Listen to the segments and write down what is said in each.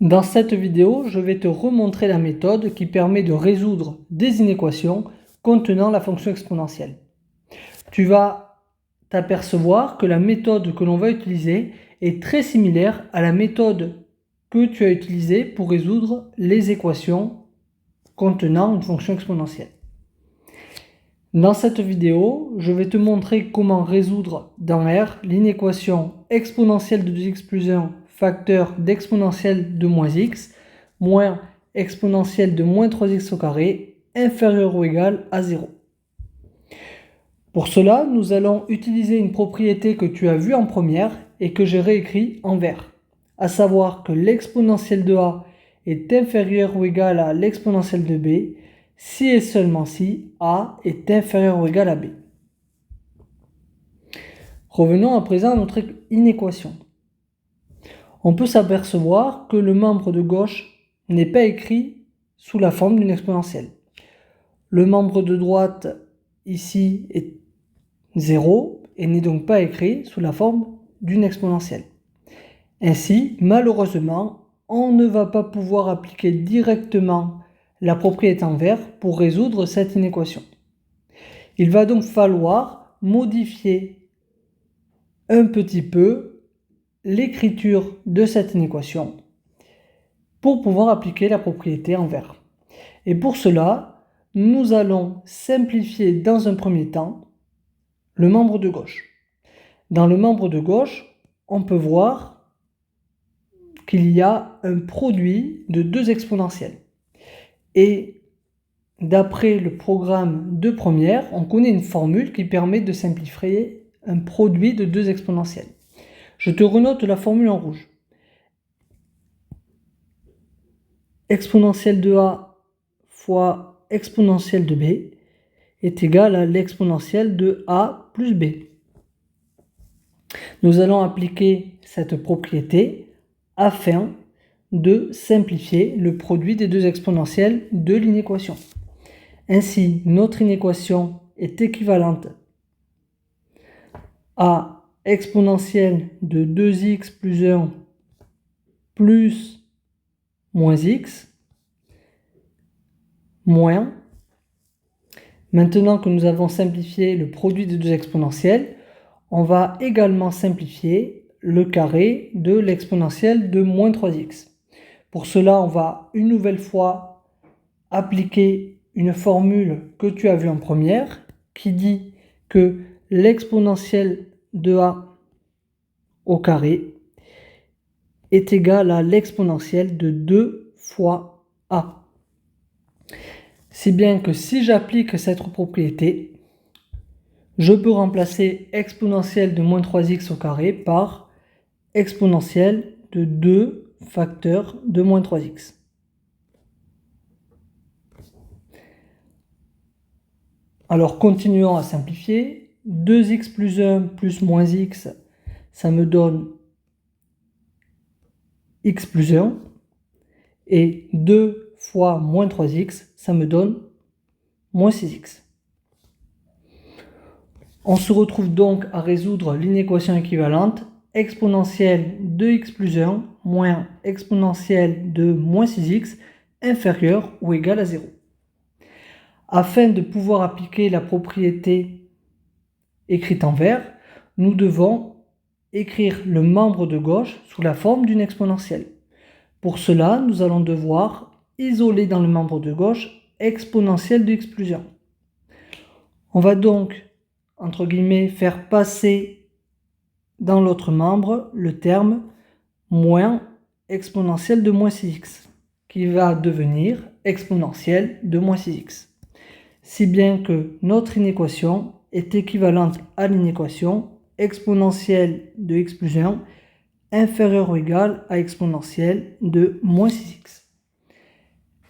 Dans cette vidéo, je vais te remontrer la méthode qui permet de résoudre des inéquations contenant la fonction exponentielle. Tu vas t'apercevoir que la méthode que l'on va utiliser est très similaire à la méthode que tu as utilisée pour résoudre les équations contenant une fonction exponentielle. Dans cette vidéo, je vais te montrer comment résoudre dans R l'inéquation exponentielle de 2x plus 1 facteur d'exponentielle de moins x moins exponentielle de moins 3x au carré inférieur ou égal à 0. Pour cela, nous allons utiliser une propriété que tu as vue en première et que j'ai réécrit en vert, à savoir que l'exponentielle de a est inférieure ou égale à l'exponentielle de b si et seulement si a est inférieur ou égal à b. Revenons à présent à notre inéquation. On peut s'apercevoir que le membre de gauche n'est pas écrit sous la forme d'une exponentielle. Le membre de droite ici est 0 et n'est donc pas écrit sous la forme d'une exponentielle. Ainsi, malheureusement, on ne va pas pouvoir appliquer directement la propriété en vert pour résoudre cette inéquation. Il va donc falloir modifier un petit peu l'écriture de cette inéquation pour pouvoir appliquer la propriété en vert. Et pour cela, nous allons simplifier dans un premier temps le membre de gauche. Dans le membre de gauche, on peut voir qu'il y a un produit de deux exponentielles. Et d'après le programme de première, on connaît une formule qui permet de simplifier un produit de deux exponentielles. Je te renote la formule en rouge. Exponentielle de a fois exponentielle de b est égale à l'exponentielle de a plus b. Nous allons appliquer cette propriété afin de simplifier le produit des deux exponentielles de l'inéquation. Ainsi, notre inéquation est équivalente à exponentielle de 2x plus 1 plus moins x moins. Maintenant que nous avons simplifié le produit des deux exponentielles, on va également simplifier le carré de l'exponentielle de moins 3x. Pour cela, on va une nouvelle fois appliquer une formule que tu as vue en première qui dit que l'exponentielle de a au carré est égale à l'exponentielle de 2 fois a. Si bien que si j'applique cette propriété, je peux remplacer exponentielle de moins 3x au carré par exponentielle de 2 facteurs de moins 3x. Alors continuons à simplifier. 2x plus 1 plus moins x, ça me donne x plus 1. Et 2 fois moins 3x, ça me donne moins 6x. On se retrouve donc à résoudre l'inéquation équivalente exponentielle de x plus 1 moins exponentielle de moins 6x inférieur ou égal à 0. Afin de pouvoir appliquer la propriété écrite en vert, nous devons écrire le membre de gauche sous la forme d'une exponentielle. Pour cela, nous allons devoir isoler dans le membre de gauche exponentielle de x plus 1. On va donc, entre guillemets, faire passer dans l'autre membre le terme moins exponentielle de moins 6x, qui va devenir exponentielle de moins 6x. Si bien que notre inéquation est équivalente à l'inéquation exponentielle de x plus 1 inférieur ou égal à exponentielle de moins 6x.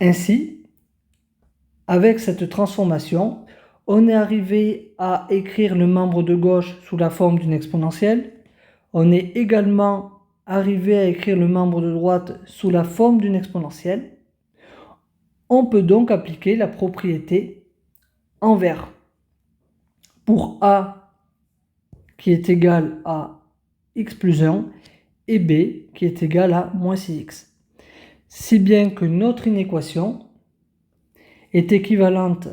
Ainsi, avec cette transformation, on est arrivé à écrire le membre de gauche sous la forme d'une exponentielle. On est également arrivé à écrire le membre de droite sous la forme d'une exponentielle. On peut donc appliquer la propriété en vert. Pour a qui est égal à x plus 1 et b qui est égal à moins 6x. si bien que notre inéquation est équivalente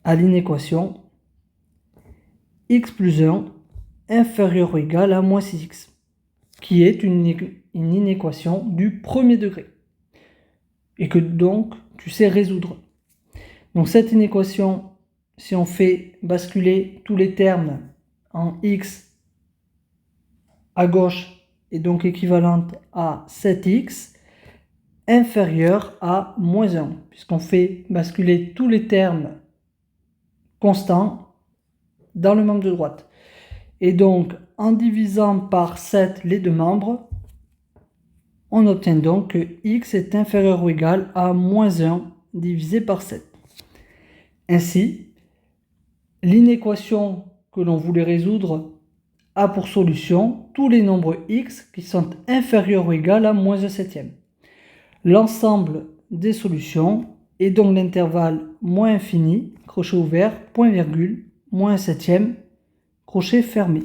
à l'inéquation x plus 1 inférieur ou égal à moins 6x, qui est une inéquation du premier degré, et que donc tu sais résoudre. Donc cette inéquation, si on fait basculer tous les termes en x à gauche, est donc équivalente à 7x inférieur à moins 1, puisqu'on fait basculer tous les termes constants dans le membre de droite. Et donc, en divisant par 7 les deux membres, on obtient donc que x est inférieur ou égal à moins 1 divisé par 7. Ainsi, l'inéquation que l'on voulait résoudre a pour solution tous les nombres x qui sont inférieurs ou égaux à moins 1 septième. L'ensemble des solutions est donc l'intervalle moins infini, crochet ouvert, point virgule, moins 1 septième, crochet fermé.